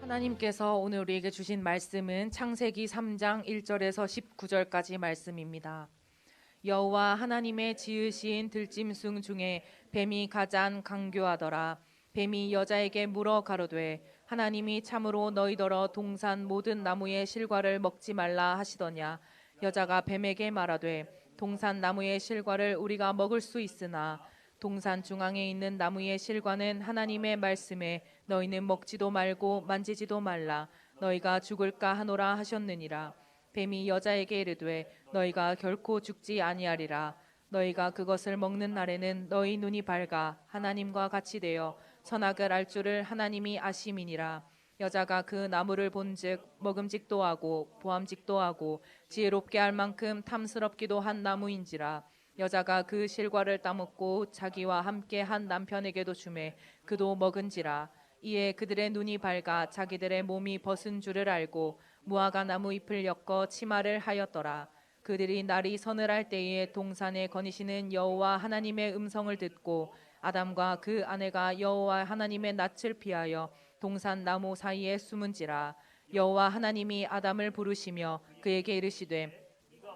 하나님께서 오늘 우리에게 주신 말씀은 창세기 3장 1절에서 19절까지 말씀입니다. 여호와 하나님의 지으신 들짐승 중에 뱀이 가장 강교하더라. 뱀이 여자에게 물어 가로되 하나님이 참으로 너희더러 동산 모든 나무의 실과를 먹지 말라 하시더냐. 여자가 뱀에게 말하되 동산 나무의 실과를 우리가 먹을 수 있으나 동산 중앙에 있는 나무의 실과는 하나님의 말씀에 너희는 먹지도 말고 만지지도 말라 너희가 죽을까 하노라 하셨느니라. 뱀이 여자에게 이르되 너희가 결코 죽지 아니하리라. 너희가 그것을 먹는 날에는 너희 눈이 밝아 하나님과 같이 되어 선악을 알 줄을 하나님이 아심이니라. 여자가 그 나무를 본즉 먹음직도 하고 보암직도 하고 지혜롭게 할 만큼 탐스럽기도 한 나무인지라. 여자가 그 실과를 따먹고 자기와 함께 한 남편에게도 주매 그도 먹은지라. 이에 그들의 눈이 밝아 자기들의 몸이 벗은 줄을 알고 무화과 나무 잎을 엮어 치마를 하였더라. 그들이 날이 서늘할 때에 동산에 거니시는 여호와 하나님의 음성을 듣고 아담과 그 아내가 여호와 하나님의 낯을 피하여 동산 나무 사이에 숨은지라. 여호와 하나님이 아담을 부르시며 그에게 이르시되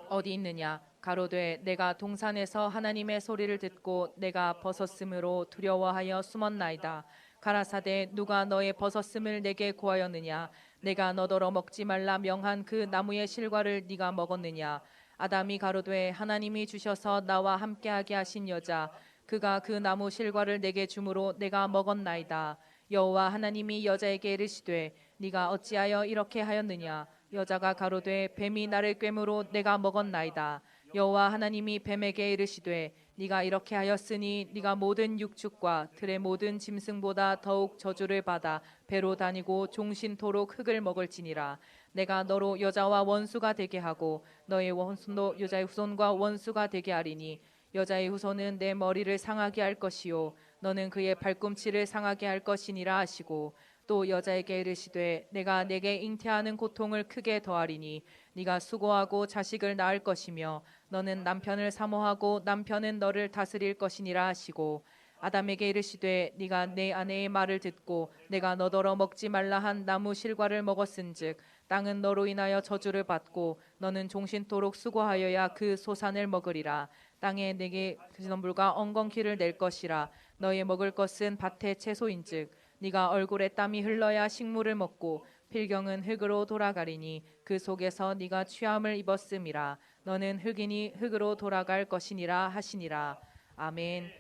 어디 있느냐. 가로되 내가 동산에서 하나님의 소리를 듣고 내가 벗었으므로 두려워하여 숨었나이다. 가라사대 누가 너의 벗었음을 내게 고하였느냐. 내가 너더러 먹지 말라 명한 그 나무의 실과를 네가 먹었느냐. 아담이 가로되 하나님이 주셔서 나와 함께하게 하신 여자 그가 그 나무 실과를 내게 주므로 내가 먹었나이다. 여호와 하나님이 여자에게 이르시되 네가 어찌하여 이렇게 하였느냐. 여자가 가로되 뱀이 나를 꿰므로 내가 먹었나이다. 여호와 하나님이 뱀에게 이르시되 네가 이렇게 하였으니 네가 모든 육축과 들의 모든 짐승보다 더욱 저주를 받아 배로 다니고 종신토록 흙을 먹을지니라. 내가 너로 여자와 원수가 되게 하고 너의 원수도 여자의 후손과 원수가 되게 하리니 여자의 후손은 내 머리를 상하게 할 것이요 너는 그의 발꿈치를 상하게 할 것이니라 하시고 또 여자에게 이르시되 내가 내게 잉태하는 고통을 크게 더하리니 네가 수고하고 자식을 낳을 것이며 너는 남편을 사모하고 남편은 너를 다스릴 것이니라 하시고 아담에게 이르시되 네가 내 아내의 말을 듣고 내가 너더러 먹지 말라 한 나무 실과를 먹었은즉 땅은 너로 인하여 저주를 받고 너는 종신토록 수고하여야 그 소산을 먹으리라. 땅에 내게 지선불과 엉겅퀴를 낼 것이라. 너의 먹을 것은 밭의 채소인즉 네가 얼굴에 땀이 흘러야 식물을 먹고 필경은 흙으로 돌아가리니 그 속에서 네가 취함을 입었음이라. 너는 흙이니 흙으로 돌아갈 것이니라 하시니라. 아멘.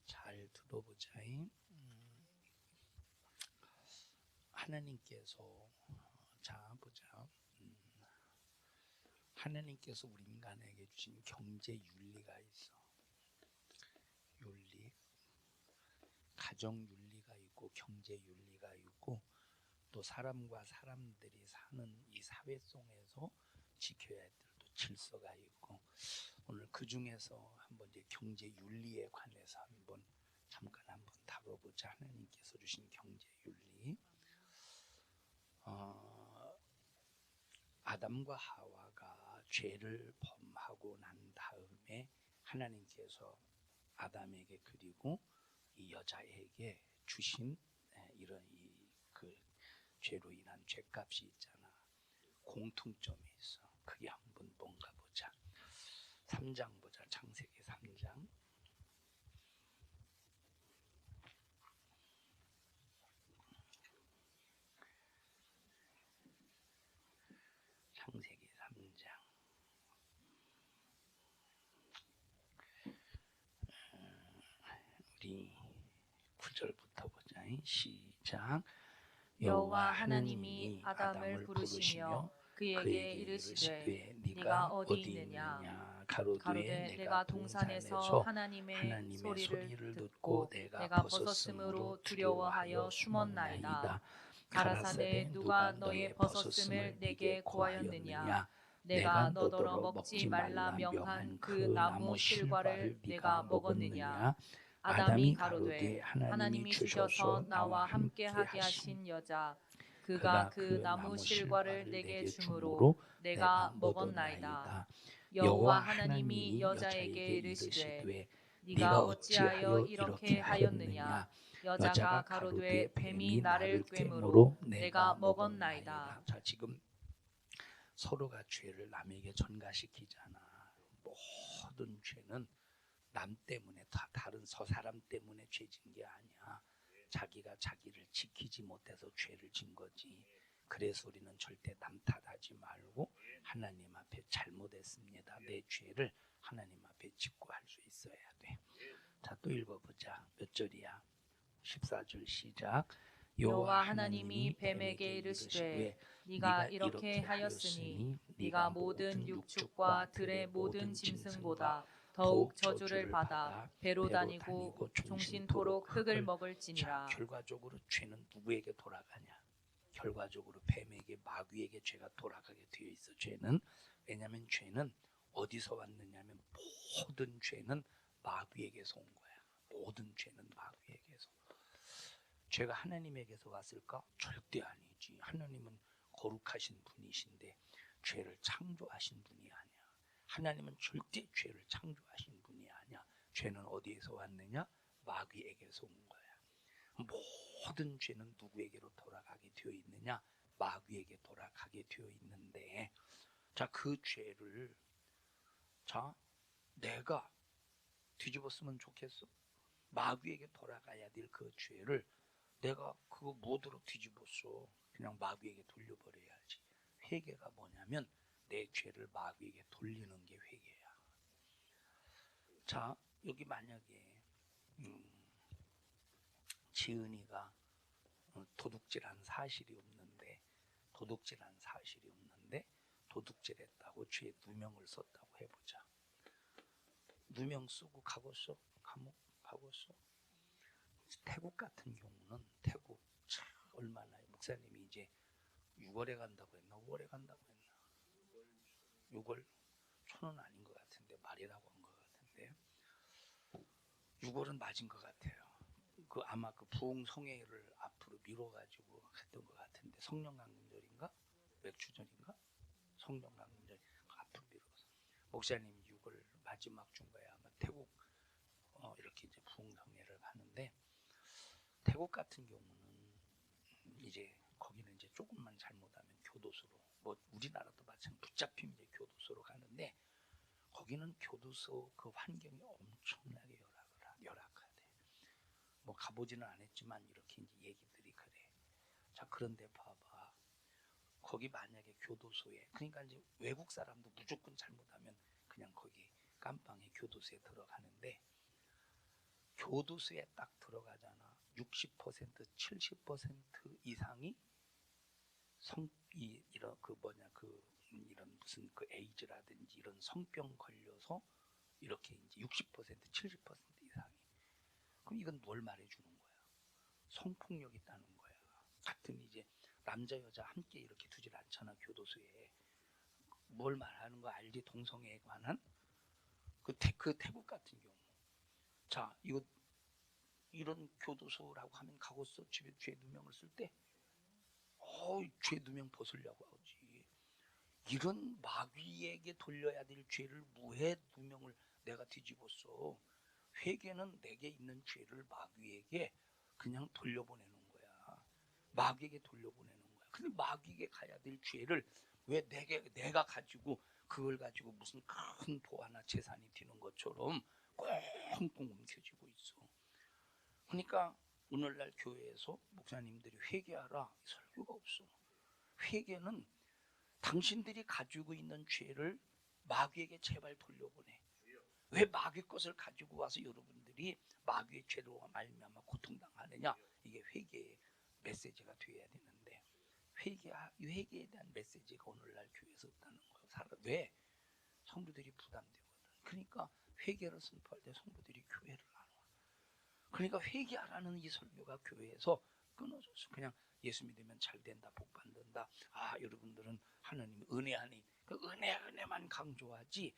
잘 들어보자. 하나님께서 자 보자. 하나님께서 우리 인간에게 주신 경제 윤리가 있어. 윤리, 가정 윤리가 있고 경제 윤리가 있고 또 사람과 사람들이 사는 이 사회 속에서 지켜야 될 또 질서가 있고 오늘 그 중에서 한번 이제 경제 윤리에 관해서 잠깐 다뤄보자. 하나님께서 주신 경제 윤리. 아담과 하와가 죄를 범하고 난 다음에 하나님께서 아담에게 그리고 이 여자에게 주신 이런 그 죄로 인한 죄값이 있잖아. 공통점이 있어. 그게 한번 뭔가 보자. 3장 보자. 창세기 3장. 창세기 3장. 우리 9절부터 보자. 시작. 여호와 하나님이 아담을 부르시며 그에게 이르시되 네가 어디 있느냐. 가로되 내가 동산에서 하나님의 소리를 듣고 내가 벗었으므로 두려워하여 숨었나이다. 가라사대 누가 너의 벗었음을 내게 고하였느냐. 내가 너더러 먹지 말라 명한 그 나무 실과를 내가 먹었느냐. 아담이 가로되 하나님이 주셔서 나와 함께하게 하신 여자 그가 그 나무 실과를 내게 주므로 내가 먹었나이다. 여호와 하나님이 여자에게 이르시되 네가 어찌하여 이렇게 하였느냐. 여자가 가로되 뱀이 나를 꿰므로 내가 먹었나이다. 자, 지금 서로가 죄를 남에게 전가시키잖아. 모든 죄는 남 때문에 다른 사람 때문에 죄진 게 아니야. 자기가 자기를 지키지 못해서 죄를 진 거지. 그래서 우리는 절대 남 탓하지 말고 하나님 앞에 잘못했습니다. 내 죄를 하나님 앞에 짚고 할 수 있어야 돼. 자, 또 읽어보자. 몇 절이야? 14절 시작. 여호와 하나님이 뱀에게 이르시되 네가 이렇게 하였으니 네가 모든 육축과 들의 모든 짐승보다 더욱 저주를 받아 배로 다니고 종신토록 흙을 먹을지니라. 자, 결과적으로 죄는 누구에게 돌아가냐? 결과적으로 뱀에게, 마귀에게 죄가 돌아가게 되어 있어. 죄는, 왜냐하면 죄는 어디서 왔느냐면 모든 죄는 마귀에게서 온 거야. 모든 죄는 마귀에게서. 죄가 하나님에게서 왔을까? 절대 아니지. 하나님은 거룩하신 분이신데 죄를 창조하신 분이 아니야. 하나님은 절대 죄를 창조하신 분이 아니야. 죄는 어디에서 왔느냐? 마귀에게서 온 거야. 모든 죄는 누구에게로 돌아가게 되어 있느냐? 마귀에게 돌아가게 되어 있는데, 자, 그 죄를, 자, 내가 뒤집었으면 좋겠어? 마귀에게 돌아가야 될 그 죄를 내가 그거 뭐더러 뒤집었어. 그냥 마귀에게 돌려버려야지. 회개가 뭐냐면 내 죄를 마귀에게 돌리는 게 회개야. 자, 여기 만약에 지은이가 도둑질한 사실이 없는데 도둑질했다고 죄 누명을 썼다고 해보자. 누명 쓰고 가겠어? 감옥 가겠어? 태국 같은 경우는 태국 참 얼마나 목사님이 이제 6월에 간다고 했나 5월에 간다고 했나 6월 초는 아닌 것 같은데 말이라고 한 것 같은데 6월은 맞은 것 같아요. 그 아마 그 부흥성회를 앞으로 미뤄가지고 했던 것 같은데 성령강림절인가 맥주절인가 성령강림절 앞으로 미뤄서 목사님이 6월 마지막 주인가에 아마 태국 이렇게 이제 부흥성회를 하는데 태국 같은 경우는 이제 거기는 이제 조금만 잘못하면 교도소로 뭐 우리나라도 마찬가지 붙잡히면 이제 교도소로 가는데 거기는 교도소 그 환경이 엄청나게 열악하대. 뭐 가보지는 않았지만 이렇게 이제 얘기들이 그래. 자, 그런데 봐봐. 거기 만약에 교도소에 그러니까 이제 외국 사람도 무조건 잘못하면 그냥 거기 깜빵에 교도소에 들어가는데 교도소에 딱 들어가잖아. 60% 70% 이상이 이런 이런 무슨 그 에이즈라든지 이런 성병 걸려서 이렇게 이제 60% 70% 이상이. 그럼 이건 뭘 말해주는 거야? 성폭력 있다는 거야. 같은 이제 남자 여자 함께 이렇게 두질 않잖아 교도소에. 뭘 말하는 거 알지? 동성애에 관한 그 태국 같은 경우. 자, 이거 이런 교도소라고 하면 가고서 집에 죄 누명을 쓸 때, 죄 누명 벗으려고 하지. 이런 마귀에게 돌려야 될 죄를 무해 누명을 내가 뒤집었어. 회개는 내게 있는 죄를 마귀에게 그냥 돌려보내는 거야. 마귀에게 돌려보내는 거야. 근데 마귀에게 가야 될 죄를 왜 내가 가지고 그걸 가지고 무슨 큰 보화나 재산이 되는 것처럼 꽁꽁 움켜쥐고 있어. 그러니까 오늘날 교회에서 목사님들이 회개하라 설교가 없어. 회개는 당신들이 가지고 있는 죄를 마귀에게 제발 돌려보내. 왜 마귀 것을 가지고 와서 여러분들이 마귀의 죄로 말미암아 고통당하느냐? 이게 회개의 메시지가 되어야 되는데 회개에 대한 메시지가 오늘날 교회에서 없다는 거예요. 왜? 성도들이 부담되거든. 그러니까 회개를 선포할 때 성도들이 교회를 안 와. 그러니까 회개하라는 이 설교가 교회에서 끊어졌어. 그냥 예수 믿으면 잘 된다, 복 받는다. 아, 여러분들은 하나님 은혜하니 그 은혜만 강조하지.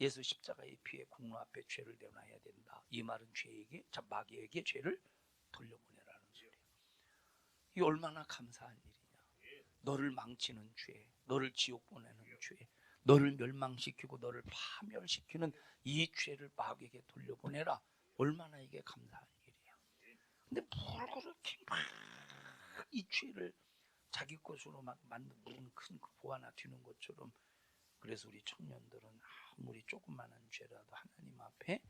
예수 십자가의 피에 공로 앞에 죄를 내놔야 된다. 이 말은 마귀에게 죄를 돌려보내라는 소리야. 이 얼마나 감사한 일이냐. 너를 망치는 죄, 너를 지옥 보내는 죄, 너를 멸망시키고 너를 파멸시키는 이 죄를 마귀에게 돌려보내라. 얼마나 이게 감사한 일이야. 근데 뭘 그렇게 막 이 죄를 자기 것으로 막 만든 무슨 큰 보 하나 뒤는 것처럼. 그래서 우리 청년들은 아무리 조그마한 죄라도 하나님 앞에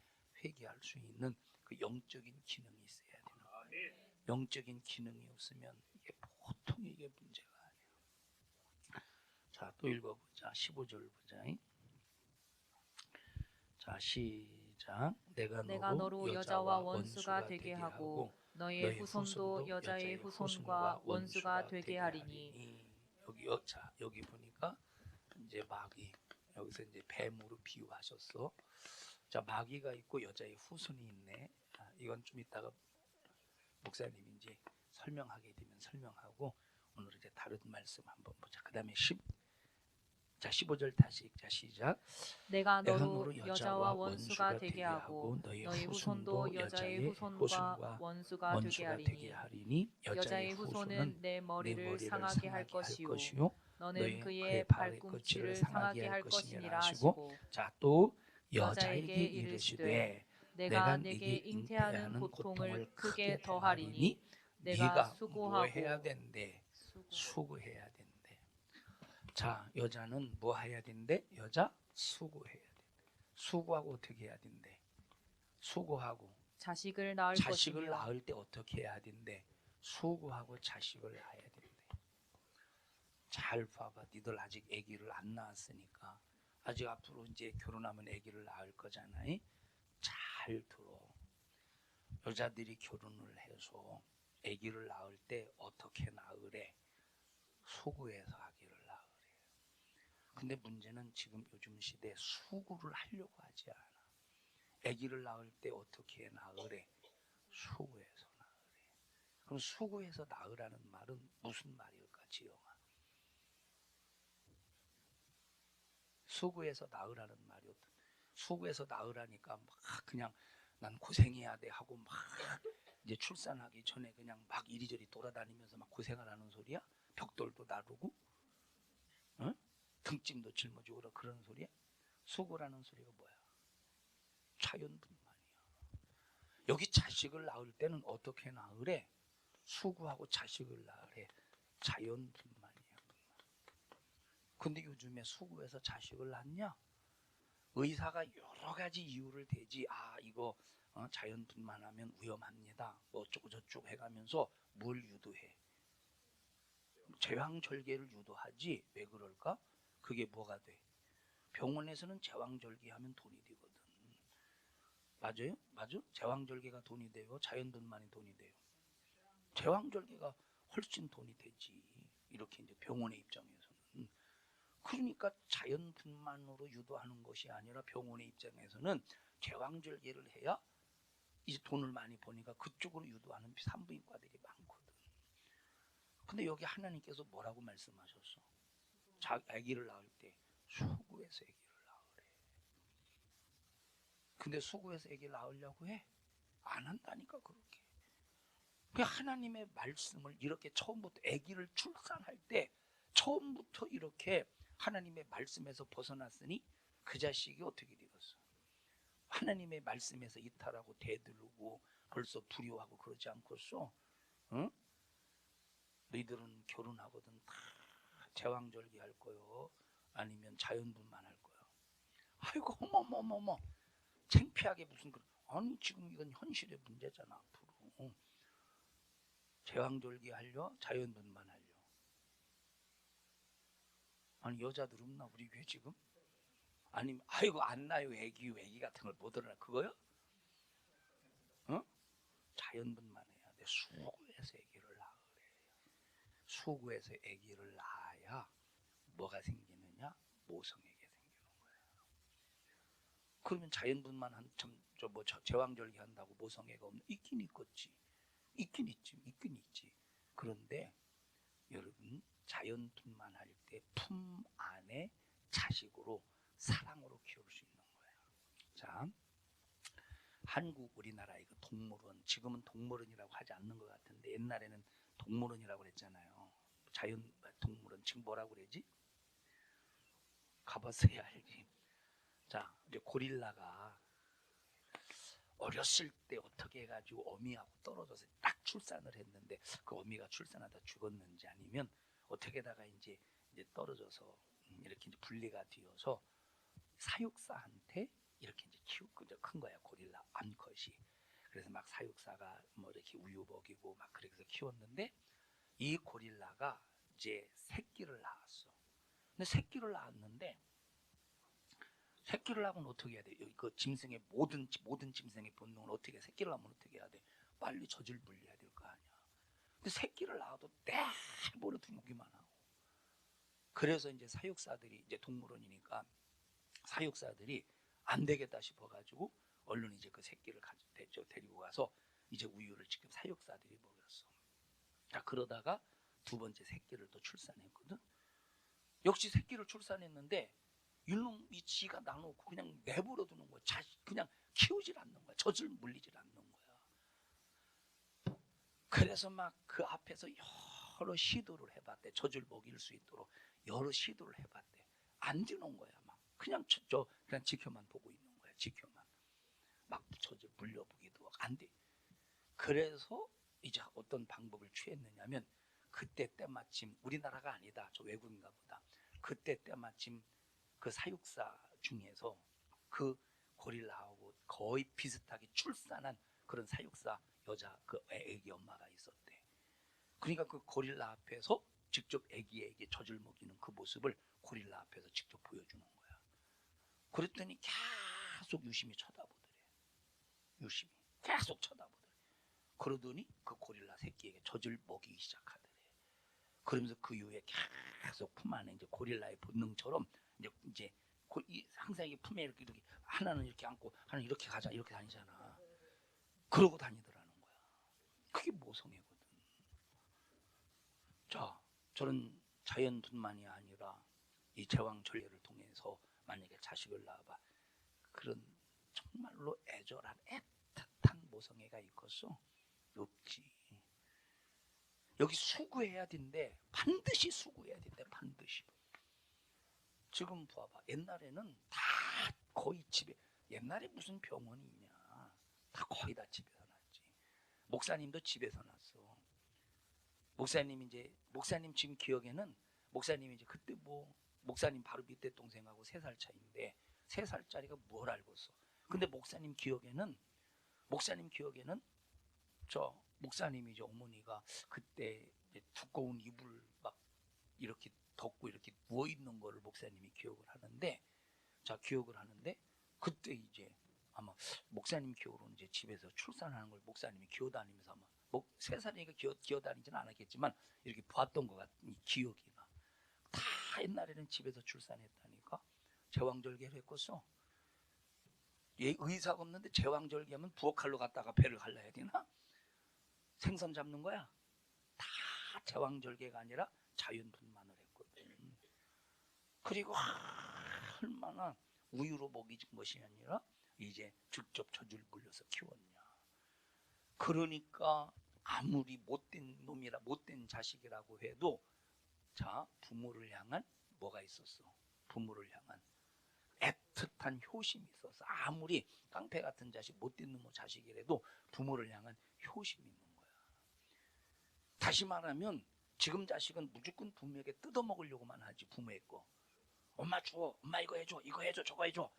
회개할 수 있는 그 영적인 기능이 있어야 되는 거예요. 영적인 기능이 없으면 이게 보통 이게 문제가 아니에요. 자, 또 읽어보자. 15절 보자. 자, 시작. 내가 너로 여자와 원수가 되게 하고 너의 후손도 여자의 후손과 원수가 되게 하리니. 여기 보니까 이제 마귀, 여기서 이제 뱀으로 비유하셨어. 자, 마귀가 있고 여자의 후손이 있네. 이건 좀 이따가 목사님이 이제 설명하게 되면 설명하고, 오늘 이제 다른 말씀 한번 보자. 그 다음에 15절 다시 읽자. 시작. 내가 너로 여자와 원수가 되게 하고 너의 후손도 여자의 후손과 원수가 되게 하리니. 여자의 후손은 내 머리를 상하게 할 것이요 너는 그의 발꿈치를 상하게 할 것이니라 하시고, 자, 또 여자에게 이르시되 내가 내게 잉태하는 고통을 크게 더하리니 내가 뭐 해야 된대? 수고해야 된대. 자, 여자는 뭐 해야 된대? 여자 수고해야 된대. 수고하고 어떻게 해야 된대? 수고하고 자식을 낳을 자식을 것이며. 낳을 때 어떻게 해야 된대? 수고하고 자식을 낳아야 된대. 잘 봐봐. 니들 아직 아기를 안 낳았으니까 아직 앞으로 이제 결혼하면 아기를 낳을 거잖아. 잘 들어. 여자들이 결혼을 해서 아기를 낳을 때 어떻게 낳으래? 수고해서 아기를 낳으래. 근데 문제는 지금 요즘 시대에 수고를 하려고 하지 않아. 아기를 낳을 때 어떻게 낳으래? 수고해서 낳으래. 그럼 수고해서 낳으라는 말은 무슨 말일까, 지영아? 수고해서 낳으라는 말이 어떤? 수고해서 낳으라니까 막 그냥 난 고생해야 돼 하고 막 이제 출산하기 전에 그냥 막 이리저리 돌아다니면서 막 고생을 하는 소리야? 벽돌도 나르고, 응? 등짐도 짊어지고 그런 소리야? 수고라는 소리가 뭐야? 자연분만이야. 여기 자식을 낳을 때는 어떻게 낳으래? 수고하고 자식을 낳으래. 자연분만이야. 근데 요즘에 수고해서 자식을 낳냐? 의사가 여러 가지 이유를 대지. 이거 자연분만하면 위험합니다. 뭐 어쩌고 저쩌고 해가면서 뭘 유도해? 제왕절개를 유도하지. 왜 그럴까? 그게 뭐가 돼? 병원에서는 제왕절개하면 돈이 되거든. 맞아요? 맞아? 제왕절개가 돈이 돼요? 자연분만이 돈이 돼요? 제왕절개가 훨씬 돈이 되지. 이렇게 이제 병원의 입장에서는. 그러니까 자연분만으로 유도하는 것이 아니라 병원의 입장에서는 제왕절개를 해야 이제 돈을 많이 버니까 그쪽으로 유도하는 산부인과들이 많거든. 근데 여기 하나님께서 뭐라고 말씀하셨어? 아기를 낳을 때 수고해서 아기를 낳으래. 근데 수고해서 아기를 낳으려고 해? 안 한다니까 그렇게. 그 하나님의 말씀을 이렇게 처음부터 아기를 출산할 때 처음부터 이렇게 하나님의 말씀에서 벗어났으니 그 자식이 어떻게 되겠어? 하나님의 말씀에서 이탈하고 대들고 벌써 불효하고 그러지 않겠어? 응? 너희들은 결혼하거든 다 제왕절개 할 거요? 아니면 자연분만 할 거요? 아이고 어머머머머 창피하게 무슨 그런. 아니 지금 이건 현실의 문제잖아. 앞으로 제왕절개 하려? 자연분만 하려? 아니 여자들 없나 우리 교회 지금? 아니면 아이고 안 나요 애기 같은 걸 못 얻어나 그거요? 자연분만 해야 돼. 수고해서 애기를 낳으래. 수고해서 애기를 낳아야 뭐가 생기느냐? 모성애가 생기는 거야. 그러면 자연분만 제왕절개 한다고 모성애가 없나? 있긴 있겠지. 있긴 있지. 그런데 여러분 자연분만 할 때 품 안에 자식으로 사랑으로 키울 수 있는 거예요. 자, 한국 우리나라 이거 동물원, 지금은 동물원이라고 하지 않는 것 같은데 옛날에는 동물원이라고 그랬잖아요. 자연 동물원 지금 뭐라고 그러지? 가봤어야 알지. 자, 이제 고릴라가 어렸을 때 어떻게 해가지고 어미하고 떨어져서 딱 출산을 했는데 그 어미가 출산하다 죽었는지 아니면 어떻게다가 이제 떨어져서 이렇게 이제 분리가 되어서 사육사한테 이렇게 이제 키우고 큰 거야 고릴라 암컷이. 그래서 막 사육사가 뭐 이렇게 우유 먹이고 막 그렇게 해서 키웠는데 이 고릴라가 이제 새끼를 낳았어. 근데 새끼를 낳았는데 새끼를 낳으면 어떻게 해야 돼? 그 짐승의 모든 짐승의 본능은 어떻게 해? 새끼를 낳으면 어떻게 해야 돼? 빨리 젖을 물려야 될 거 아니야. 근데 새끼를 낳아도 내버려 두기만 하고. 그래서 이제 사육사들이 이제 동물원이니까 사육사들이 안 되겠다 싶어가지고 얼른 이제 그 새끼를 데리고 가서 이제 우유를 직접 사육사들이 먹였어. 자, 그러다가 두 번째 새끼를 또 출산했거든. 역시 새끼를 출산했는데 이놈이 지가 나놓고 그냥 내버려 두는 거야. 그냥 키우질 않는 거야. 젖을 물리질 않는 거야. 그래서 막 그 앞에서 여러 시도를 해봤대. 젖을 먹일 수 있도록 여러 시도를 해봤대. 안 되는 거야. 막 그냥 그냥 지켜만 보고 있는 거야. 지켜만. 막 젖을 물려보기도 안 돼. 그래서 이제 어떤 방법을 취했느냐면 그때 때마침 우리나라가 아니다. 저 외국인가 보다. 그때 때마침 그 사육사 중에서 그 고릴라하고 거의 비슷하게 출산한 그런 사육사 여자 그 애기 엄마가 있었대. 그러니까 그 고릴라 앞에서 직접 애기에게 젖을 먹이는 그 모습을 고릴라 앞에서 직접 보여주는 거야. 그랬더니 계속 유심히 쳐다보더래. 유심히 계속 쳐다보더래. 그러더니 그 고릴라 새끼에게 젖을 먹이기 시작하더래. 그러면서 그 이후에 계속 품 안에 이제 고릴라의 본능처럼 이제 항상 이 품에 이렇게 하나는 이렇게 안고 하나는 이렇게 가자 이렇게 다니잖아. 그러고 다니더라는 거야. 그게 모성애거든. 자, 저는 자연뿐만이 아니라 이 제왕절개를 통해서 만약에 자식을 낳아봐 그런 정말로 애절한 애틋한 모성애가 있겠어? 없지. 여기 수구해야 된대. 반드시 수구해야 된대. 반드시. 지금 봐봐. 옛날에는 다 거의 집에, 옛날에 무슨 병원이 있냐. 다 거의 다 집에서 났지. 목사님도 집에서 났어. 목사님 지금 기억에는 목사님이 이제 그때 뭐 목사님 바로 밑에 동생하고 3살 차인데 3살짜리가 뭘 알겠어. 근데 목사님 기억에는 저 목사님이 이제 어머니가 그때 이제 두꺼운 이불 막 이렇게 덮고 이렇게 누워 있는 거를 목사님이 기억을 하는데, 자 기억을 하는데 그때 이제 아마 목사님 기억으로는 이제 집에서 출산하는 걸 목사님이 기어다니면서 아마 뭐 3살이니까 기어다니지는 않았겠지만 이렇게 봤던 것 같은 기억이 나. 다 옛날에는 집에서 출산했다니까. 제왕절개를 했겠어. 의사가 없는데 제왕절개하면 부엌칼로 갔다가 배를 갈라야 되나? 생선 잡는 거야. 다 제왕절개가 아니라 자연분만을 했거든. 그리고 얼마나 우유로 먹이는 것이 아니라 이제 직접 젖을 물려서 키웠냐. 그러니까 아무리 못된 놈이라 못된 자식이라고 해도 자 부모를 향한 뭐가 있었어? 부모를 향한 애틋한 효심이 있어서 아무리 깡패 같은 자식 못된 놈의 자식이라도 부모를 향한 효심이 있는 거야. 다시 말하면 지금 자식은 무조건 부모에게 뜯어먹으려고만 하지. 부모의 거 엄마 줘, 엄마 이거 해줘, 이거 해줘, 저거 해줘,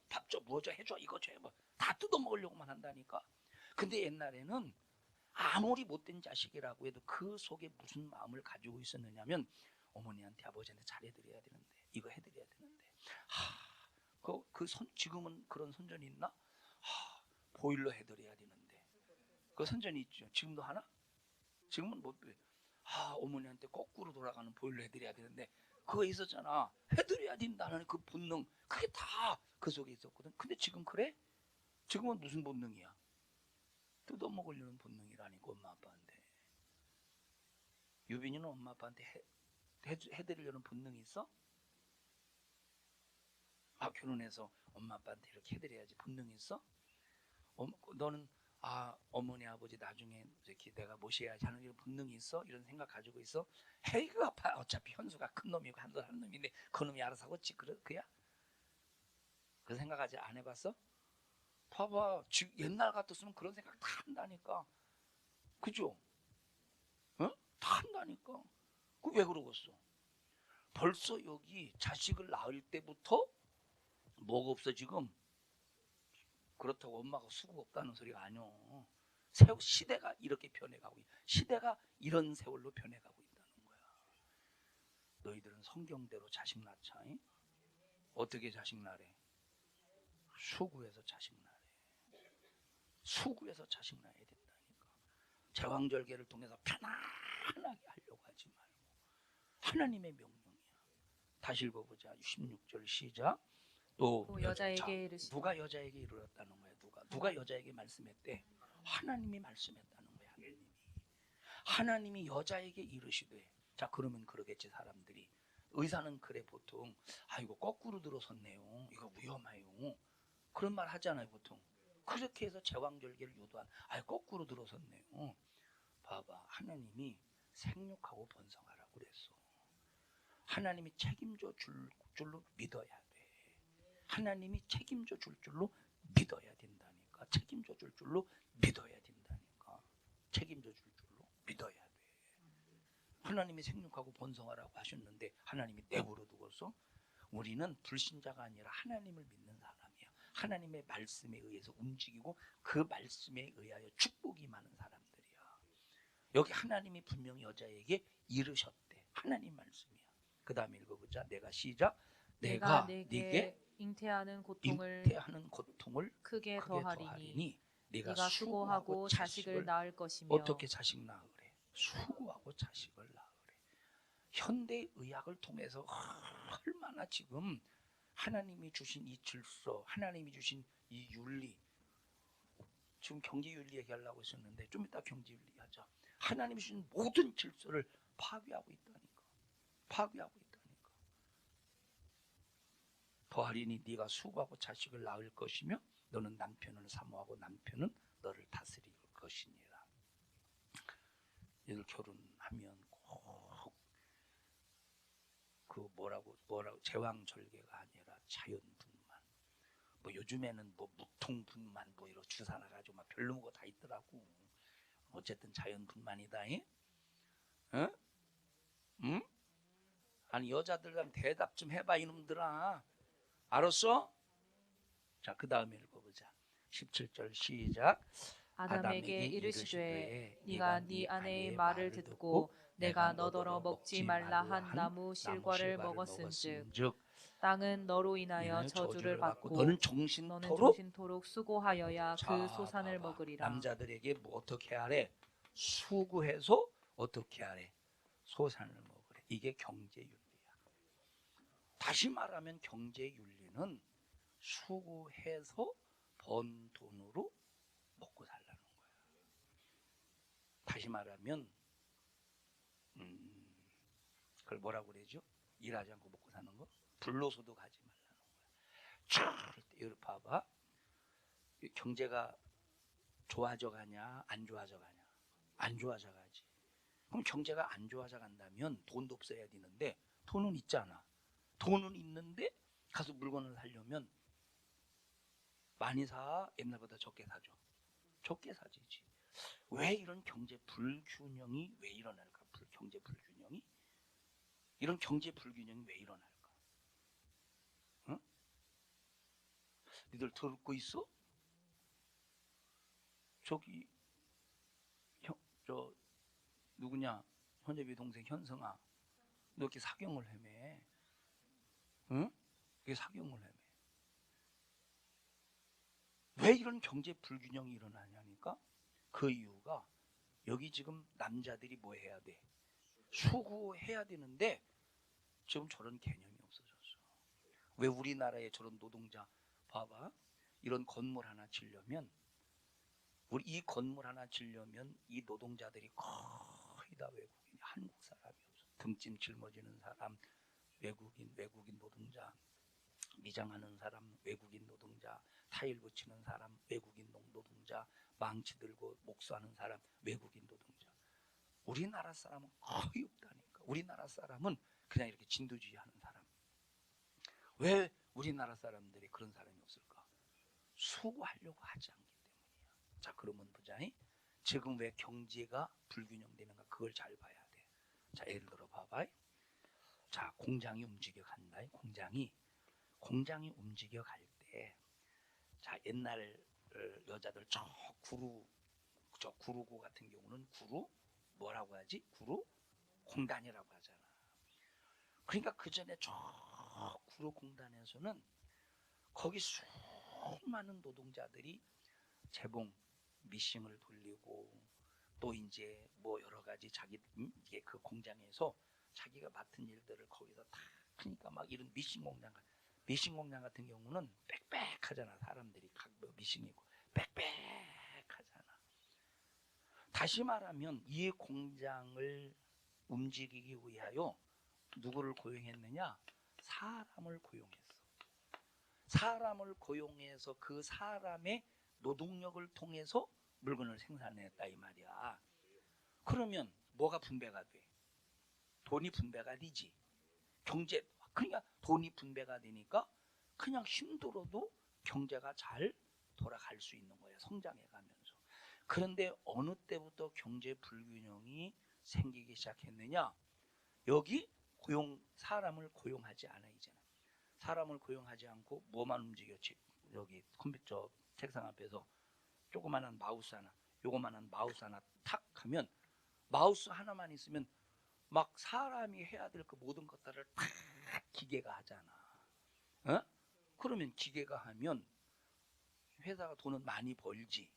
밥 줘, 뭐 줘, 해줘, 이거 줘, 뭐 다 뜯어먹으려고만 한다니까. 근데 옛날에는 아무리 못된 자식이라고 해도 그 속에 무슨 마음을 가지고 있었느냐면 어머니한테 아버지한테 잘해드려야 되는데 이거 해드려야 되는데 지금은 그런 선전이 있나? 보일러 해드려야 되는데 그 선전이 있죠. 지금도 하나? 지금은 못 돼. 어머니한테 거꾸로 돌아가는 보일러 해드려야 되는데 그거 있었잖아. 해드려야 된다는 그 본능 그게 다 그 속에 있었거든. 근데 지금 그래? 지금은 무슨 본능이야? 뜯어먹으려는 본능이라니까 엄마 아빠한테. 유빈이는 엄마 아빠한테 해드리려는 본능이 있어? 결혼해서 엄마 아빠한테 이렇게 해드려야지 본능이 있어? 너는 아, 어머니 아버지 나중에 이렇게 내가 모셔야지 하는 이런 본능이 있어? 이런 생각 가지고 있어? 헤이 그 아파. 어차피 현수가 큰 놈이고 한솔 한 놈인데 그 놈이 알아서 하겠지. 그야? 그 생각하지 안 해봤어? 봐봐, 지금 옛날 같았으면 그런 생각 다 한다니까. 그죠? 어? 다 한다니까. 그 왜 그러겠어? 벌써 여기 자식을 낳을 때부터 뭐가 없어 지금? 그렇다고 엄마가 수고 없다는 소리가 아니오. 시대가 이렇게 변해가고 시대가 이런 세월로 변해가고 있다는 거야. 너희들은 성경대로 자식 낳자. 잉? 어떻게 자식 낳으래? 수구해서 자식 낳으래. 수구해서 자식 낳아야 된다니까. 제왕절개를 통해서 편안하게 하려고 하지 말고 하나님의 명령이야. 다시 읽어보자. 16절 시작. 또 여자에게 이르시되 누가 여자에게 이르렀다는 거야? 누가 여자에게 말씀했대? 하나님이 말씀했다는 거야. 하나님이 여자에게 이르시되. 자, 그러면 그러겠지. 사람들이 의사는 그래 보통 이거 거꾸로 들어섰네요. 이거 위험해요. 그런 말 하잖아요 보통. 그렇게 해서 제왕절개를 유도한 거꾸로 들어섰네요. 봐봐, 하나님이 생육하고 번성하라고 그랬어. 하나님이 책임져 줄 줄로 믿어야 돼. 하나님이 책임져 줄 줄로 믿어야 된다니까. 책임져 줄 줄로 믿어야 된다니까. 책임져 줄 줄로 믿어야 돼. 하나님이 생육하고 번성하라고 하셨는데 하나님이 내버려 두고서 우리는 불신자가 아니라 하나님을 믿는 사람이야. 하나님의 말씀에 의해서 움직이고 그 말씀에 의하여 축복이 많은 사람들이야. 여기 하나님이 분명히 여자에게 이르셨대. 하나님 말씀이야. 그 다음에 읽어보자. 내가 시작. 내가 네게 잉태하는 고통을 크게 더하리니 네가 수고하고 자식을 낳을 것이며. 어떻게 자식 낳으래? 수고하고 자식을 낳으래. 현대 의학을 통해서 얼마나 지금 하나님이 주신 이 질서, 하나님이 주신 이 윤리, 지금 경제윤리 얘기하려고 했었는데 좀 이따 경제윤리 하자. 하나님이 주신 모든 질서를 파괴하고 있다니까. 파괴하고 있다니까. 더하리니 네가 수고하고 자식을 낳을 것이며 너는 남편을 사모하고 남편은 너를 다스릴 것이니라. 얘들 결혼하면 꼭 그 뭐라고 제왕절개가 아니라 자연분만. 뭐 요즘에는 뭐 무통분만 뭐 이런 주사 나가지고 막 별로 거 다 있더라고. 어쨌든 자연분만이다. 응? 응? 아니 여자들 대답 좀 해봐 이놈들아. 알았어? 자, 그 다음에 읽어보자. 17절 시작. 아담에게 이르시되 네가 네 아내의 말을 듣고 내가 너더러 먹지 말라 한 나무 실과를 먹었은즉 땅은 너로 인하여 저주를 받고 너는 너는 정신토록 정신토록 수고하여야 그 소산을 먹으리라. 남자들에게 뭐 어떻게 하래? 수고해서 어떻게 하래? 소산을 먹으래. 이게 경제윤리야. 다시 말하면 경제윤리는 수고해서 번 돈으로 먹고 살라는 거야. 다시 말하면 그걸 뭐라고 그러죠? 일하지 않고 먹고 사는 거? 불로소도 가지 말라는 거야. 이걸 봐봐. 경제가 좋아져 가냐 안 좋아져 가냐? 안 좋아져 가지. 그럼 경제가 안 좋아져 간다면 돈도 없어야 되는데 돈은 있잖아. 돈은 있는데 가서 물건을 사려면 많이 사? 옛날보다 적게 사죠. 적게 사지지. 왜 이런 경제 불균형이 왜 일어날까? 경제 불균형이? 이런 경제 불균형이 왜 일어날까? 응? 니들 듣고 있어? 저기 저 누구냐? 현재비 동생 현성아, 너 이렇게 사경을 헤매? 응? 이게 사경을 헤매? 왜 이런 경제 불균형이 일어나냐니까? 그 이유가 여기 지금 남자들이 뭐 해야 돼? 수고해야 되는데 지금 저런 개념이 없어졌어. 왜 우리나라에 저런 노동자 봐봐. 이런 건물 하나 지려면 우리 이 건물 하나 지려면 이 노동자들이 거의 다 외국인, 한국 사람이 없어. 등짐 짊어지는 사람, 외국인 노동자. 미장하는 사람, 외국인 노동자, 타일 붙이는 사람, 외국인 노동자, 망치 들고 목수하는 사람, 외국인 노동자. 우리나라 사람은 거의 없다니까. 우리나라 사람은 그냥 이렇게 진두지휘 하는 사람. 왜 우리나라 사람들이 그런 사람이 없을까? 수고하려고 하지 않기 때문이야. 자, 그러면 보자. 지금 왜 경제가 불균형되는가? 그걸 잘 봐야 돼. 자, 예를 들어 봐봐. 자, 공장이 움직여 간다. 공장이 움직여 갈 때, 자, 옛날 여자들 저 구루고 같은 경우는 뭐라고 하지? 공단이라고 하잖아. 그러니까 그 전에 저 구루 공단에서는 거기 수많은 노동자들이 재봉 미싱을 돌리고 또 이제 뭐 여러 가지 자기 이게 그 공장에서 자기가 맡은 일들을 거기서 다 그러니까 막 이런 미싱 공장 같은 경우는 빽빽하잖아. 사람들이 각 미싱이고 빽빽하잖아. 다시 말하면 이 공장을 움직이기 위하여 누구를 고용했느냐? 사람을 고용했어. 사람을 고용해서 그 사람의 노동력을 통해서 물건을 생산했다 이 말이야. 그러면 뭐가 분배가 돼? 돈이 분배가 되지. 경제, 그러니까 돈이 분배가 되니까 그냥 힘들어도 경제가 잘 돌아갈 수 있는 거예요. 성장해 가면서. 그런데 어느 때부터 경제 불균형이 생기기 시작했느냐? 여기 사람을 고용하지 않아 이제는. 사람을 고용하지 않고 뭐만 움직였지? 여기 컴퓨터 책상 앞에서 조그만한 마우스 하나, 요거만한 마우스 하나 탁 하면 마우스 하나만 있으면 막 사람이 해야 될 그 모든 것들을 다 기계가 하잖아. 어? 그러면 기계가 하면 회사가 돈은 많이 벌지.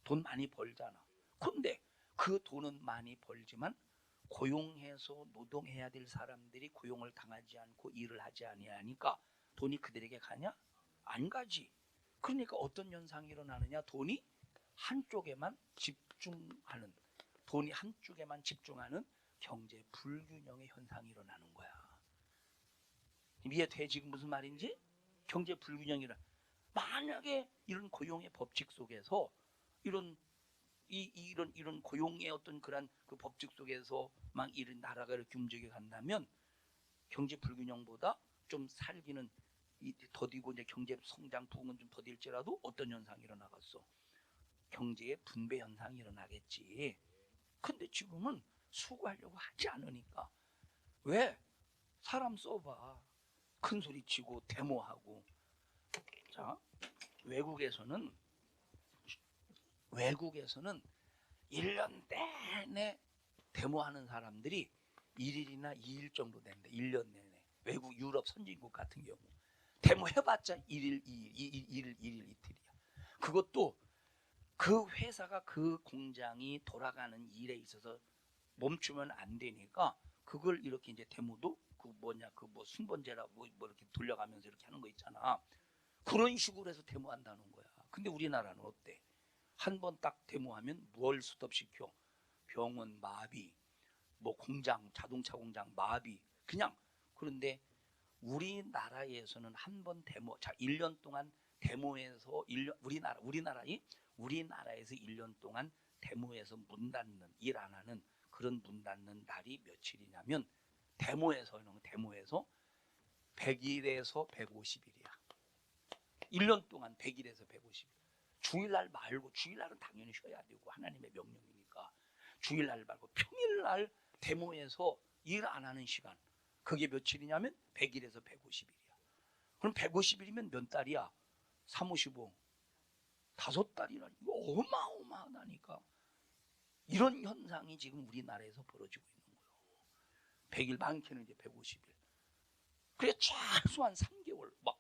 돈 많이 벌잖아. 근데 그 돈은 많이 벌지만 고용해서 노동해야 될 사람들이 고용을 당하지 않고 일을 하지 아니하니까 돈이 그들에게 가냐? 안 가지. 그러니까 어떤 현상이 일어나느냐? 돈이 한쪽에만 집중하는 경제 불균형의 현상이 일어나는 거야. 이해돼 지금 무슨 말인지? 경제 불균형이라. 만약에 이런 고용의 법칙 속에서 이런 고용의 어떤 그런 그 법칙 속에서만 이런 나라가 이렇게 움직여 간다면 경제 불균형보다 좀 살기는 더디고 이제 경제 성장 부흥은 좀 더딜지라도 어떤 현상이 일어나겠어? 경제의 분배 현상이 일어나겠지. 근데 지금은 수고하려고 하지 않으니까. 왜? 사람 써봐. 큰 소리 치고 데모하고. 자, 외국에서는 1년 내내 데모하는 사람들이 1일이나 2일 정도 된대. 1년 내내. 외국 유럽 선진국 같은 경우 데모해봤자 1일, 2일, 이틀이야. 그것도 그 회사가 그 공장이 돌아가는 일에 있어서 멈추면 안 되니까 그걸 이렇게 이제 데모도 그 순번제라 뭐 이렇게 돌려가면서 이렇게 하는 거 있잖아. 그런 식으로 해서 데모한다는 거야. 근데 우리나라는 어때? 한 번 딱 데모하면 뭘 스톱시켜? 병원 마비, 뭐 공장, 자동차 공장 마비, 그냥. 그런데 우리나라에서는 한 번 데모, 자 1년 동안 데모에서 우리나라에서 1년 동안 데모에서 문 닫는, 일 안 하는 그런 문 닫는 날이 며칠이냐면 데모에서 100일에서 150일이야. 1년 동안 100일에서 150일. 주일날 말고, 주일날은 당연히 쉬어야 되고 하나님의 명령이니까 주일날 말고 평일날 데모에서 일 안 하는 시간, 그게 며칠이냐면 100일에서 150일이야. 그럼 150일이면 몇 달이야? 3, 5, 15 5달이라니. 이거 어마어마하다니까. 이런 현상이 지금 우리나라에서 벌어지고 있는 거예요. 100일 많게는 이제 150일. 그래 최소한 3개월 막.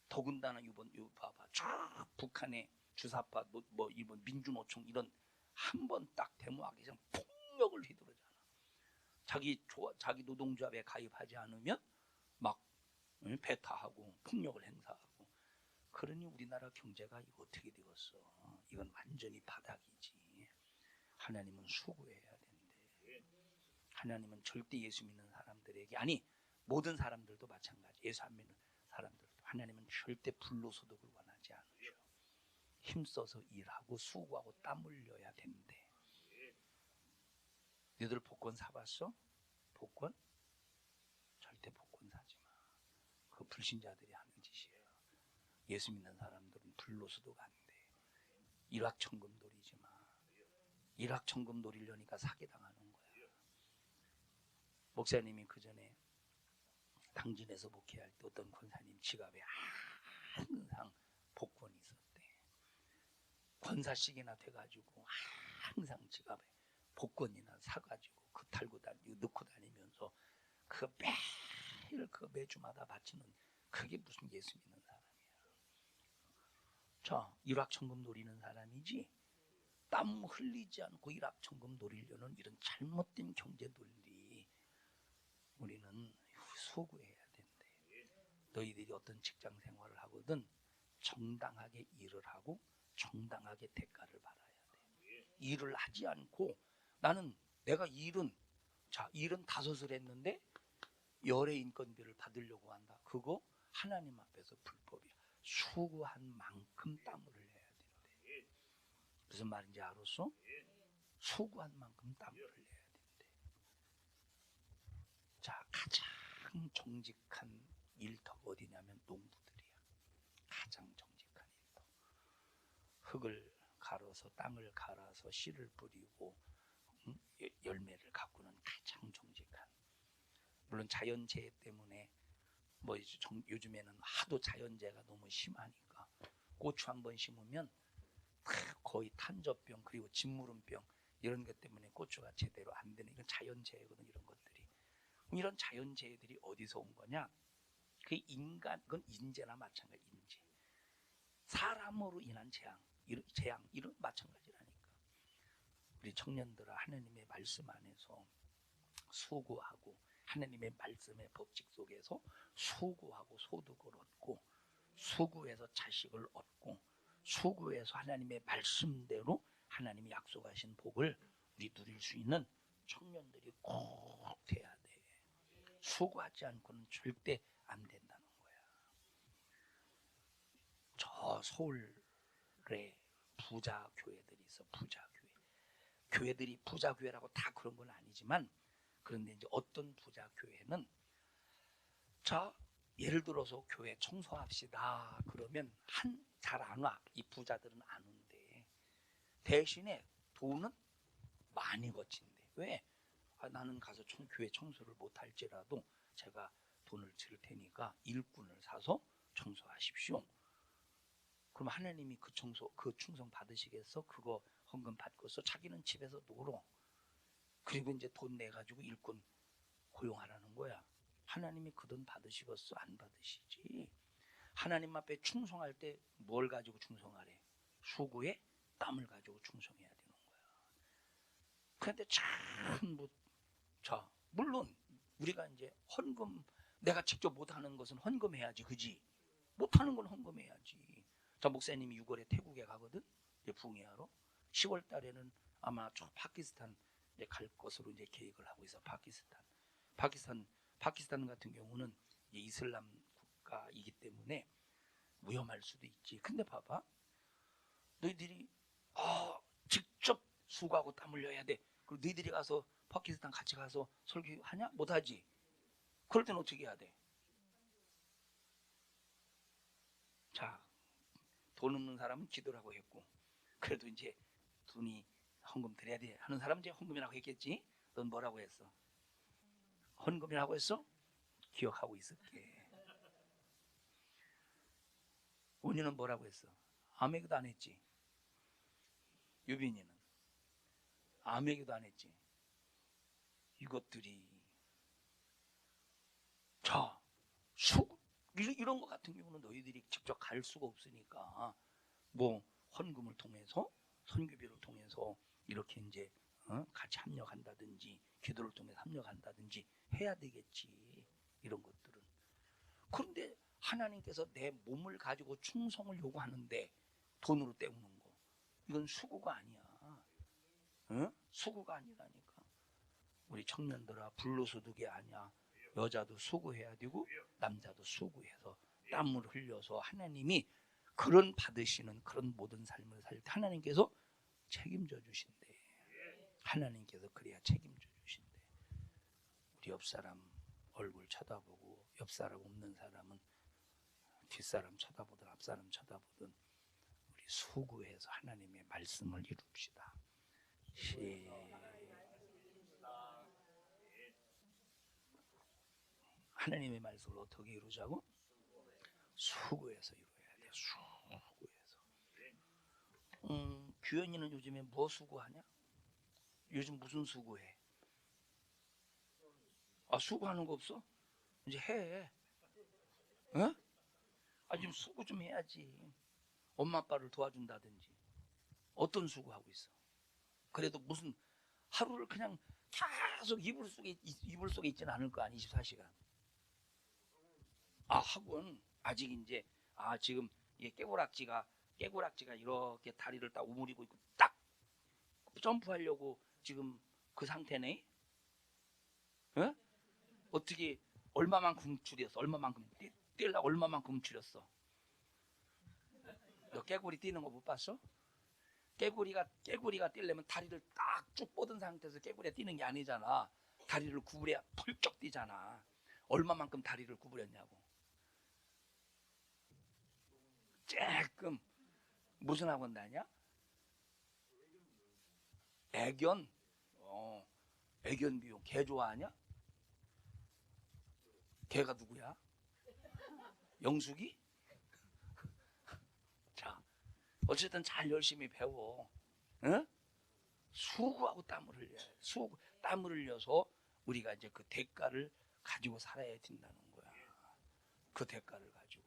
더군다나 이번 봐봐. 쫙 북한의 주사파 이번 민주노총 이런 한 번 딱 데모하기 전에 폭력을 휘두르잖아. 자기 노동조합에 가입하지 않으면 막 배타하고 폭력을 행사하고. 그러니 우리나라 경제가 이거 어떻게 되겠어? 이건 완전히 바닥이지. 하나님은 수고해야 된대. 하나님은 절대 예수 믿는 사람들에게, 아니 모든 사람들도 마찬가지. 예수 안 믿는 사람들도 하나님은 절대 불로소득을 원하지 않으셔. 힘써서 일하고 수고하고 땀 흘려야 된대. 너희들 복권 사봤어? 복권? 절대 복권 사지 마. 그 불신자들이 하는 짓이에요. 예수 믿는 사람들은 불로소득 안 돼. 일확천금 노리지 마. 일확천금 노리려니까 사기당하는 거야. 목사님이 그 전에 당진에서 목회할 때 어떤 권사님 지갑에 항상 복권이 있었대. 권사식이나 돼가지고 항상 지갑에 복권이나 사가지고 그 달고 다니고 넣고 다니면서 그 매일 그 매주마다 바치는 그게 무슨 예수 믿는 사람이야. 자, 일확천금 노리는 사람이지 땀 흘리지 않고 일확천금 노리려는 이런 잘못된 경제 논리 우리는 소구해야 된대. 너희들이 어떤 직장 생활을 하거든 정당하게 일을 하고 정당하게 대가를 받아야 돼. 일을 하지 않고 나는 내가 일은 5을 했는데 열의 인건비를 받으려고 한다. 그거 하나님 앞에서 불법이야. 수고한 만큼 땀을 흘려야 된대. 무슨 말인지 알았어? 수고한 만큼 땀을 흘려야 된대. 자, 가장 정직한 일터가 어디냐면 농부들이야. 가장 정직한 일터. 흙을 갈아서 땅을 갈아서 씨를 뿌리고 열매를 가꾸는 가장 정직한. 물론 자연재해 때문에 요즘에는 하도 자연재해가 너무 심하니까 고추 한 번 심으면 거의 탄저병 그리고 진무름병 이런 것 때문에 고추가 제대로 안 되는 이런 자연재해거든. 이런 것들이. 이런 자연재해들이 어디서 온 거냐? 그 그건 인재나 마찬가지. 인재. 사람으로 인한 재앙 이런 마찬가지라니까. 우리 청년들아 하나님의 말씀 안에서 수고하고 하나님의 말씀의 법칙 속에서 수고하고 소득을 얻고 수고해서 자식을 얻고 수고해서 하나님의 말씀대로 하나님이 약속하신 복을 우리 누릴 수 있는 청년들이 꼭 돼야 돼. 수고하지 않고는 절대 안 된다는 거야. 저 서울에 부자 교회들이 있어. 부자 교회. 교회들이 부자 교회라고 다 그런 건 아니지만 그런데 이제 어떤 부자 교회는 자 예를 들어서 교회 청소합시다 그러면 잘 안 와. 이 부자들은 안 온대. 대신에 돈은 많이 거친대. 왜? 나는 가서 교회 청소를 못할지라도 제가 돈을 줄 테니까 일꾼을 사서 청소하십시오. 그럼 하나님이 그 충성 받으시겠어? 그거 헌금 받고서 자기는 집에서 놀어. 그리고 이제 돈 내가지고 일꾼 고용하라는 거야. 하나님이 그 돈 받으시겠어? 안 받으시지. 하나님 앞에 충성할 때 뭘 가지고 충성하래? 수고에 땀을 가지고 충성해야 되는 거야. 그런데 물론 우리가 이제 헌금 내가 직접 못하는 것은 헌금해야지, 그지? 못하는 건 헌금해야지. 자, 목사님이 6월에 태국에 가거든. 이제 부흥회하러 10월 달에는 아마 저 파키스탄 이제 갈 것으로 이제 계획을 하고 있어. 파키스탄 같은 경우는 이제 이슬람 국가이기 때문에 위험할 수도 있지. 근데 봐봐, 너희들이 직접 수고하고 땀 흘려야 돼. 그리고 너희들이 가서 파키스탄 같이 가서 설교하냐? 못하지. 그럴 땐 어떻게 해야 돼? 자, 돈 없는 사람은 기도라고 했고, 그래도 이제 돈이 헌금 드려야 돼 하는 사람은 이제 헌금이라고 했겠지. 넌 뭐라고 했어? 헌금이라고 했어? 기억하고 있을게. 원유는 뭐라고 했어? 아메기도 안 했지. 유빈이는 아메기도 안 했지. 이것들이 이런 것 같은 경우는 너희들이 직접 갈 수가 없으니까 뭐 헌금을 통해서 선교비를 통해서 이렇게 이제 같이 합력한다든지 기도를 통해서 합력한다든지 해야 되겠지. 이런 것들은. 그런데 하나님께서 내 몸을 가지고 충성을 요구하는데 돈으로 때우는 거, 이건 수고가 아니야. 수고가 아니라니까. 우리 청년들아, 불로소득이 아니야. 여자도 수고해야 되고 남자도 수고해서 땀을 흘려서 하나님이 그런 받으시는 그런 모든 삶을 살 때 하나님께서 책임져 주신대. 하나님께서 그래야 책임져 주신대. 우리 옆 사람 얼굴 쳐다보고 옆 사람 없는 사람은 뒷사람 쳐다보든 앞사람 쳐다보든 우리 수고해서 하나님의 말씀을 이룹시다. 하나님의 말씀을 어떻게 이루자고? 수고해서 이루어야 돼. 수고해서. 규현이는 요즘에 뭐 수고하냐? 요즘 무슨 수고해? 아, 수고하는 거 없어? 이제 해. 어? 아, 좀 수고 좀 해야지. 엄마 아빠를 도와준다든지. 어떤 수고하고 있어? 그래도 무슨 하루를 그냥 계속 이불 속에 있지는 않을 거 아니, 24시간. 아, 학원 아직 이제 지금 이게 깨고락지가 이렇게 다리를 딱 오므리고 있고 딱 점프하려고 지금 그 상태네. 어? 어떻게 얼마만큼 줄였어? 얼마만큼 뛰려고 얼마만큼 줄였어? 너 깨구리 뛰는 거 못 봤어? 깨구리가 뛰려면 다리를 딱 쭉 뻗은 상태에서 깨구리가 뛰는 게 아니잖아. 다리를 구부려야 펄쩍 뛰잖아. 얼마만큼 다리를 구부렸냐고. 조금. 무슨 학원 다냐? 애견. 애견 비용. 개 좋아하냐? 개가 누구야? 영숙이? 자, 어쨌든 잘 열심히 배워. 응? 수고하고 땀을 흘려. 땀을 흘려서 우리가 이제 그 대가를 가지고 살아야 된다는 거야. 그 대가를 가지고.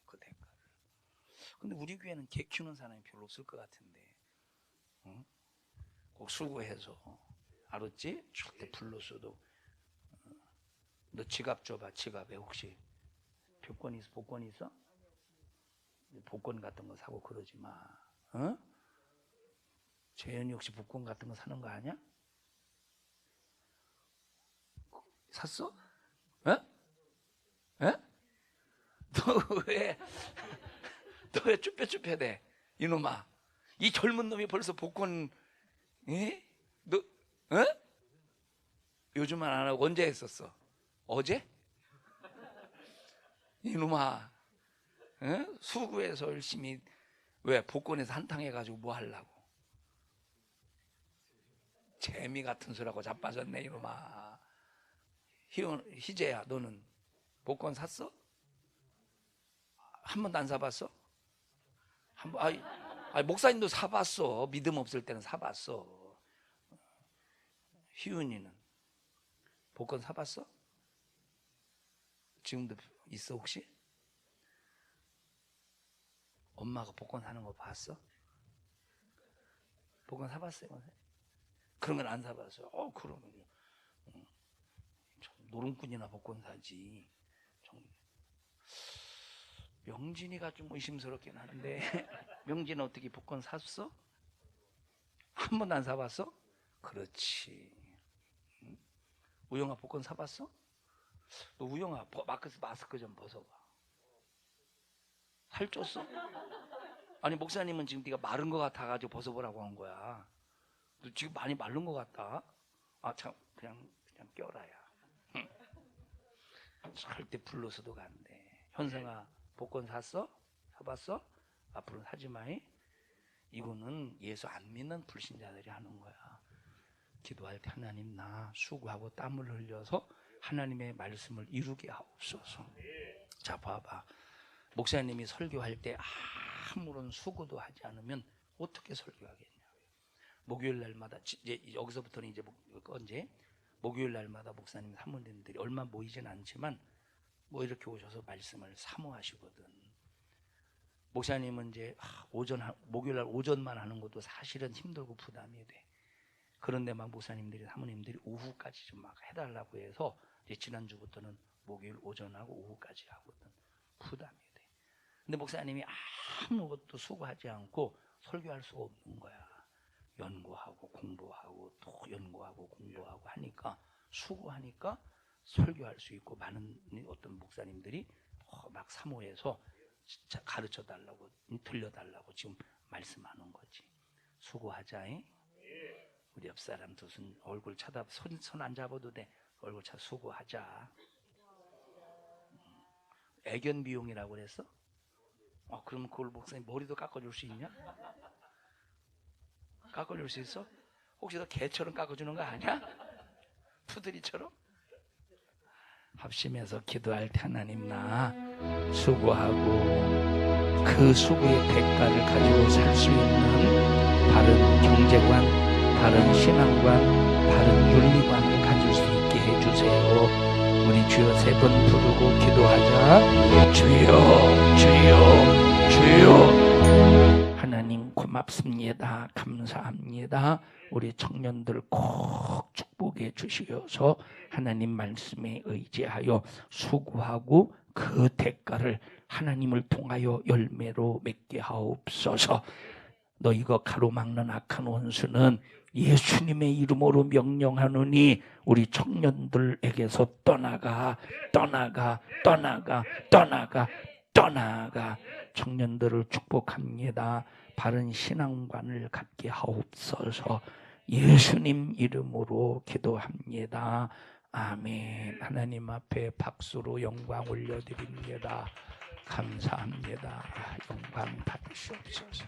그 대가를. 근데 우리 교회는 개 키우는 사람이 별로 없을 것 같은데. 응? 꼭 수고해서. 알았지? 절대 불렀어도. 너 지갑 줘봐. 지갑에 혹시 복권 있어? 복권 같은 거 사고 그러지 마. 어? 재현이 혹시 복권 같은 거 사는 거 아니야? 샀어? 어? 어? 너 왜 쭈뼛쭈뼛해? 이놈아. 이 젊은 놈이 벌써 복권, 에? 너, 어? 요즘은 안 하고 언제 했었어? 어제? 이놈아. 어? 수구해서 열심히 왜 복권에서 한탕 해가지고 뭐 하려고? 재미 같은 소리하고 자빠졌네 이놈아. 희재야 너는 복권 샀어? 한 번도 안 사봤어? 목사님도 사봤어. 믿음 없을 때는 사봤어. 희은이는 복권 사봤어? 지금도 있어 혹시? 엄마가 복권 사는 거 봤어? 복권 사봤어요? 그런 건 안 사봤어. 그러면 노름꾼이나 복권 사지. 명진이가 좀 의심스럽긴 하는데 명진은 어떻게 복권 샀어? 한 번도 안 사봤어? 그렇지. 우영아 복권 사봤어? 너 우영아 마스크 좀 벗어봐. 살쪘어? 아니 목사님은 지금 네가 마른 것 같아가지고 벗어보라고 한 거야. 너 지금 많이 마른 것 같다. 참 그냥 껴라야. 절대 불러서도 간대. 현성아 복권 샀어? 사봤어? 앞으로는 사지 마이. 이거는 예수 안 믿는 불신자들이 하는 거야. 기도할 때 하나님 나 수고하고 땀을 흘려서 하나님의 말씀을 이루게 하옵소서. 자 봐봐. 목사님이 설교할 때 아무런 수고도 하지 않으면 어떻게 설교하겠냐. 목요일 날마다 이제 여기서부터는 이제 언제 목요일 날마다 목사님 사모님들이 얼마 모이진 않지만 뭐 이렇게 오셔서 말씀을 사모하시거든. 목사님은 이제 목요일 날 오전만 하는 것도 사실은 힘들고 부담이 돼. 그런데 막 목사님들이 사모님들이 오후까지 좀 막 해달라고 해서 이제 지난주부터는 목요일 오전하고 오후까지 하거든. 부담이 돼. 근데 목사님이 아무것도 수고하지 않고 설교할 수가 없는 거야. 연구하고 공부하고 또 연구하고 공부하고 하니까 수고하니까 설교할 수 있고 많은 어떤 목사님들이 막 사모해서 진짜 가르쳐 달라고 들려달라고 지금 말씀하는 거지. 수고하자. 우리 옆 사람 두 손 얼굴 쳐다 손 안 잡아도 돼. 얼굴 쳐 수고하자. 애견 비용이라고 그랬어? 그럼 그걸 목사님 머리도 깎아줄 수 있냐? 깎아줄 수 있어? 혹시 너 개처럼 깎아주는 거 아니야? 푸들이처럼? 합심해서 기도할 때 하나님 나 수고하고 그 수고의 대가를 가지고 살 수 있는 바른 경제관, 바른 신앙관, 바른 윤리관을 가질 수 있게 해주세요. 우리 주여 3번 부르고 기도하자. 주여 주여 주여. 하나님 고맙습니다. 감사합니다. 우리 청년들 꼭 축복해 주시어서 하나님 말씀에 의지하여 수고하고 그 대가를 하나님을 통하여 열매로 맺게 하옵소서. 너희가 가로막는 악한 원수는 예수님의 이름으로 명령하노니 우리 청년들에게서 떠나가 떠나가 떠나가 떠나가 떠나가. 청년들을 축복합니다. 바른 신앙관을 갖게 하옵소서. 예수님 이름으로 기도합니다. 아멘. 하나님 앞에 박수로 영광 올려드립니다. 감사합니다. 영광 받으시옵소서.